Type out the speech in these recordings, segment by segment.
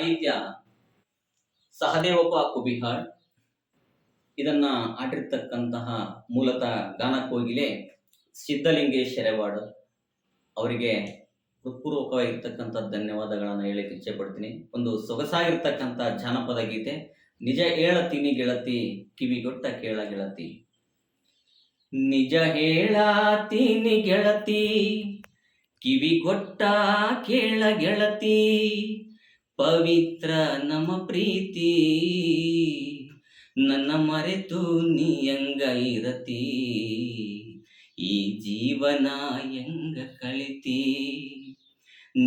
ಸಾಹಿತ್ಯ ಸಹದೇವಪ್ಪ ಕುಬಿಹಾಳ್. ಇದನ್ನ ಆಡಿರ್ತಕ್ಕಂತಹ ಮೂಲತಃ ಗಾನಕೋಗಿಲೆ ಸಿದ್ಧಲಿಂಗೇಶ್ ಶೆರೆವಾಡ ಅವರಿಗೆ ಹೃತ್ಪೂರ್ವಕವಾಗಿರ್ತಕ್ಕಂಥ ಧನ್ಯವಾದಗಳನ್ನು ಹೇಳಕ್ಕೆ ಇಚ್ಛೆ ಪಡ್ತೀನಿ. ಒಂದು ಸೊಗಸಾಗಿರ್ತಕ್ಕಂಥ ಜಾನಪದ ಗೀತೆ. ನಿಜ ಹೇಳತೀನಿ ಗೆಳತಿ, ಕಿವಿಗೊಟ್ಟ ಕೇಳ ಗೆಳತಿ. ನಿಜ ಹೇಳತೀನಿ ಗೆಳತಿ, ಕಿವಿಗೊಟ್ಟ ಕೇಳ ಗೆಳತಿ. ಪವಿತ್ರ ನಮ್ಮ ಪ್ರೀತಿ, ನನ್ನ ಮರೆತು ನೀ ಹೆಂಗ ಇರತಿ. ಈ ಜೀವನ ಹೆಂಗ ಕಳಿತಿ.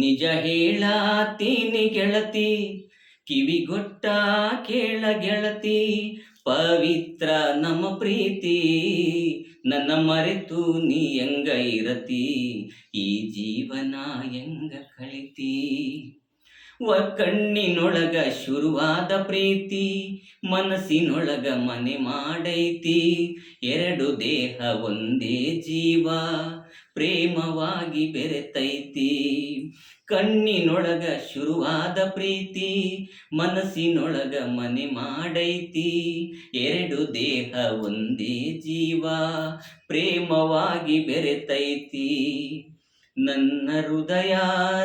ನಿಜ ಹೇಳತೀನಿ ಗೆಳತಿ, ಕಿವಿಗೊಟ್ಟ ಕೇಳ ಗೆಳತಿ. ಪವಿತ್ರ ನಮ್ಮ ಪ್ರೀತಿ, ನನ್ನ ಮರೆತು ನೀ ಹೆಂಗ ಇರತಿ. ಈ ಜೀವನ ಹೆಂಗ ಕಳಿತಿ. ಕಣ್ಣಿನೊಳಗ ಶುರುವಾದ ಪ್ರೀತಿ, ಮನಸ್ಸಿನೊಳಗ ಮನೆ ಮಾಡೈತಿ. ಎರಡು ದೇಹ ಒಂದೇ ಜೀವ, ಪ್ರೇಮವಾಗಿ ಬೆರೆತೈತಿ. ಕಣ್ಣಿನೊಳಗ ಶುರುವಾದ ಪ್ರೀತಿ, ಮನಸ್ಸಿನೊಳಗ ಮನೆ ಮಾಡೈತಿ. ಎರಡು ದೇಹ ಒಂದೇ ಜೀವ, ಪ್ರೇಮವಾಗಿ ಬೆರೆತೈತಿ. ನನ್ನ ಹೃದಯ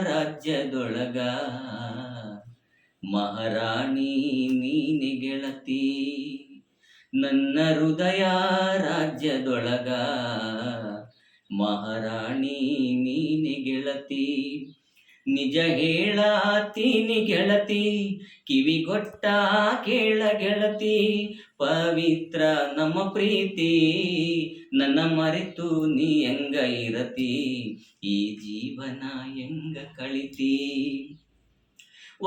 ರಾಜ್ಯದೊಳಗ ಮಹಾರಾಣಿ ನೀನೆ ಗೆಳತಿ. ನನ್ನ ಹೃದಯ ರಾಜ್ಯದೊಳಗ ಮಹಾರಾಣಿ ನೀನೆ ಗೆಳತಿ. ನಿಜ ಹೇಳತೀನಿ ಗೆಳತಿ, ಕಿವಿಗೊಟ್ಟ ಕೇಳ ಗೆಳತಿ. ಪವಿತ್ರ ನಮ್ಮ ಪ್ರೀತಿ, ನನ್ನ ಮರೆತು ನೀ ಹೆಂಗ ಇರತಿ. ಈ ಜೀವನ ಹೆಂಗ ಕಳಿತಿ.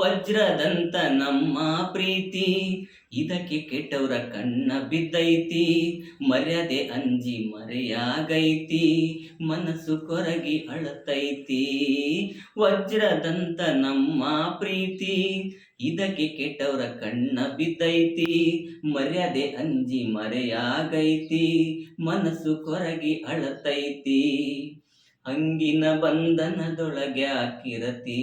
ವಜ್ರದಂತ ನಮ್ಮ ಪ್ರೀತಿ, ಇದಕ್ಕೆ ಕೆಟ್ಟವರ ಕಣ್ಣ ಬಿದ್ದೈತಿ. ಮರ್ಯಾದೆ ಅಂಜಿ ಮರೆಯಾಗೈತಿ, ಮನಸ್ಸು ಕೊರಗಿ ಅಳತೈತಿ. ವಜ್ರದಂತ ನಮ್ಮ ಪ್ರೀತಿ, ಇದಕ್ಕೆ ಕೆಟ್ಟವರ ಕಣ್ಣ ಬಿದ್ದೈತಿ. ಮರ್ಯಾದೆ ಅಂಜಿ ಮರೆಯಾಗೈತಿ, ಮನಸ್ಸು ಕೊರಗಿ ಅಳತೈತಿ. ಹಂಗಿನ ಬಂಧನದೊಳಗೆ ಹಾಕಿರತಿ,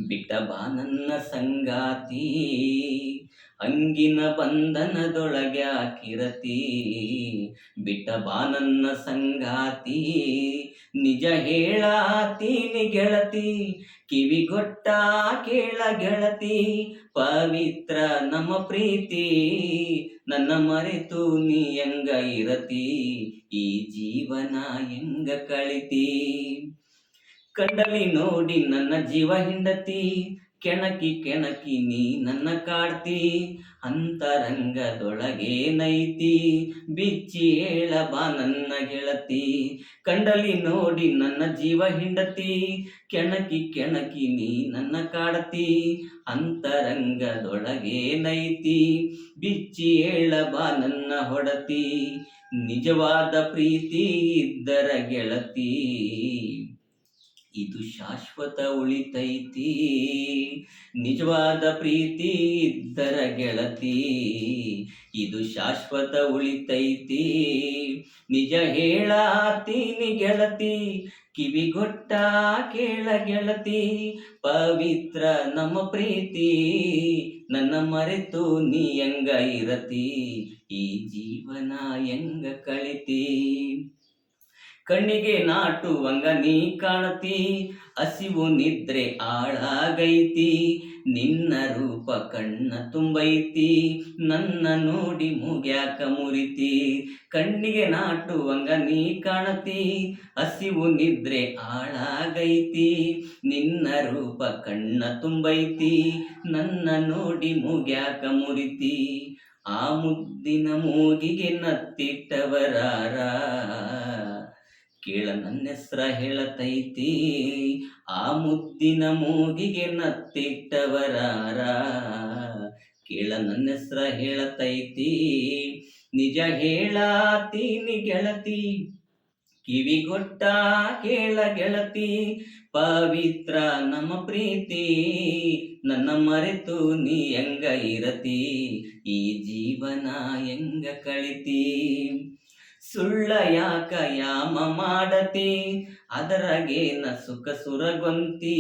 ಬಿಟ್ಟ ಬಾ ನನ್ನ ಸಂಗಾತಿ. ಹಂಗಿನ ಬಂಧನದೊಳಗೆ ಹಾಕಿರತಿ, ಬಿಟ್ಟ ಬಾ ನನ್ನ ಸಂಗಾತಿ. ನಿಜ ಹೇಳತೀನಿ ಗೆಳತಿ, ಕಿವಿಗೊಟ್ಟ ಕೇಳ ಗೆಳತಿ. ಪವಿತ್ರ ನಮ್ಮ ಪ್ರೀತಿ, ನನ್ನ ಮರೆತು ನೀ ಹೆಂಗ ಇರತಿ. ಈ ಜೀವನ ಹೆಂಗ ಕಳಿತಿ. ಕಂಡಲಿ ನೋಡಿ ನನ್ನ ಜೀವ ಹಿಂಡತಿ, ಕೆಣಕಿ ಕೆಣಕಿ ನೀ ನನ್ನ ಕಾಡ್ತಿ. ಅಂತರಂಗದೊಳಗೆ ನೈತಿ, ಬಿಚ್ಚಿ ಹೇಳ ಬಾ ನನ್ನ ಗೆಳತಿ. ಕಂಡಲಿ ನೋಡಿ ನನ್ನ ಜೀವ ಹಿಂಡತಿ, ಕೆಣಕಿ ಕೆಣಕಿ ನೀ ನನ್ನ ಕಾಡ್ತಿ. ಅಂತರಂಗದೊಳಗೆ ನೈತಿ, ಬಿಚ್ಚಿ ಹೇಳ ಬಾ ನನ್ನ ಹೊಡತಿ. ನಿಜವಾದ ಪ್ರೀತಿ ಇದ್ದರ ಗೆಳತಿ, ಇದು ಶಾಶ್ವತ ಉಳಿತೈತಿ. ನಿಜವಾದ ಪ್ರೀತಿ ಇದ್ದರ ಗೆಳತಿ, ಇದು ಶಾಶ್ವತ ಉಳಿತೈತಿ. ನಿಜ ಹೇಳತೀನಿ ಗೆಳತಿ, ಕಿವಿಗೊಟ್ಟ ಕೇಳ ಗೆಳತಿ. ಪವಿತ್ರ ನಮ್ಮ ಪ್ರೀತಿ, ನನ್ನ ಮರೆತು ನೀ ಹೆಂಗ ಇರತಿ. ಈ ಜೀವನ ಹೆಂಗ ಕಳಿತಿ. ಕಣ್ಣಿಗೆ ನಾಟುವಂಗ ನೀ ಕಾಣತಿ, ಹಸಿವು ನಿದ್ರೆ ಆಳಾಗೈತಿ. ನಿನ್ನ ರೂಪ ಕಣ್ಣ ತುಂಬೈತಿ, ನನ್ನ ನೋಡಿ ಮುಗ್ಯಾಕ ಮುರಿತಿ. ಕಣ್ಣಿಗೆ ನಾಟುವಂಗ ನೀ ಕಾಣತಿ, ಹಸಿವು ನಿದ್ರೆ ಆಳಾಗೈತಿ. ನಿನ್ನ ರೂಪ ಕಣ್ಣ ತುಂಬೈತಿ, ನನ್ನ ನೋಡಿ ಮುಗ್ಯಾಕ ಮುರಿತಿ. ಆ ಮುದ್ದಿನ ಮೂಗಿಗೆ ನತ್ತಿಟ್ಟವರಾರ, ಕೇಳ ನನ್ನ ಹೆಸ್ರ ಹೇಳತೈತಿ. ಆ ಮುದ್ದಿನ ಮೂಗಿಗೆ ನತ್ತಿಟ್ಟವರಾರ, ಕೇಳ ನನ್ನ ಹೆಸ್ರ ಹೇಳತೈತಿ. ನಿಜ ಹೇಳತೀನಿ ಗೆಳತಿ, ಕಿವಿಗೊಟ್ಟ ಕೇಳ ಗೆಳತಿ. ಪವಿತ್ರ ನಮ್ಮ ಪ್ರೀತಿ, ನನ್ನ ಮರೆತು ನೀ ಹೆಂಗ ಇರತಿ. ಈ ಜೀವನ ಹೆಂಗ ಕಳಿತಿ. ಸುಳ್ಳ ಯಾಕ ಯಾಮ ಮಾಡತಿ, ಅದರಗೇನ ಸುಖ ಸುರಗೊಂತಿ.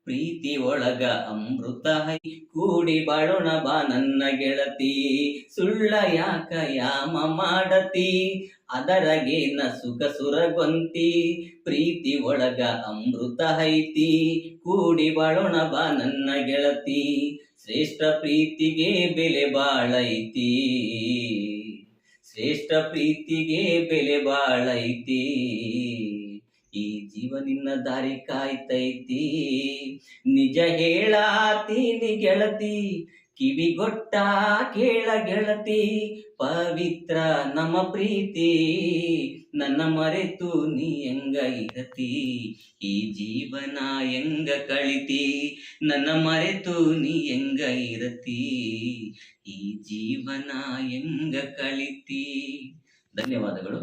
ಪ್ರೀತಿ ಒಳಗ ಅಮೃತ ಹೈ ಕೂಡಿ ಬಾಳೋಣ ಬಾ ನನ್ನ ಗೆಳತಿ ಸುಳ್ಳ ಯಾಕ ಯಾಮ ಮಾಡತಿ ಅದರಗೇನ ಸುಖ ಸುರಗೊಂತಿ ಪ್ರೀತಿ ಒಳಗ ಅಮೃತ ಐತಿ ಕೂಡಿ ಬಾಳೋಣ ಬಾ ನನ್ನ ಗೆಳತಿ ಶ್ರೇಷ್ಠ ಪ್ರೀತಿಗೆ ಬೆಲೆ ಬಾಳೈತಿ ಶ್ರೇಷ್ಠ ಪ್ರೀತಿಗೆ ಬೆಲೆ ಬಾಳೈತಿ ಈ ಜೀವ ನಿನ್ನ ದಾರಿ ಕಾಯ್ತೈತಿ ನಿಜ ಹೇಳಾತೀನಿ ಗೆಳತಿ ಕಿವಿಗೊಟ್ಟ ಕೇಳ ಗೆಳತಿ ಪವಿತ್ರ ನಮ್ಮ ಪ್ರೀತಿ ನನ್ನ ಮರೆತು ನೀ ಹೆಂಗ ಇರತಿ ಈ ಜೀವನ ಹೆಂಗ ಕಳಿತಿ ನನ್ನ ಮರೆತು ನೀ ಹೆಂಗ ಇರತಿ ಈ ಜೀವನ ಹೆಂಗ ಕಳಿತಿ ಧನ್ಯವಾದಗಳು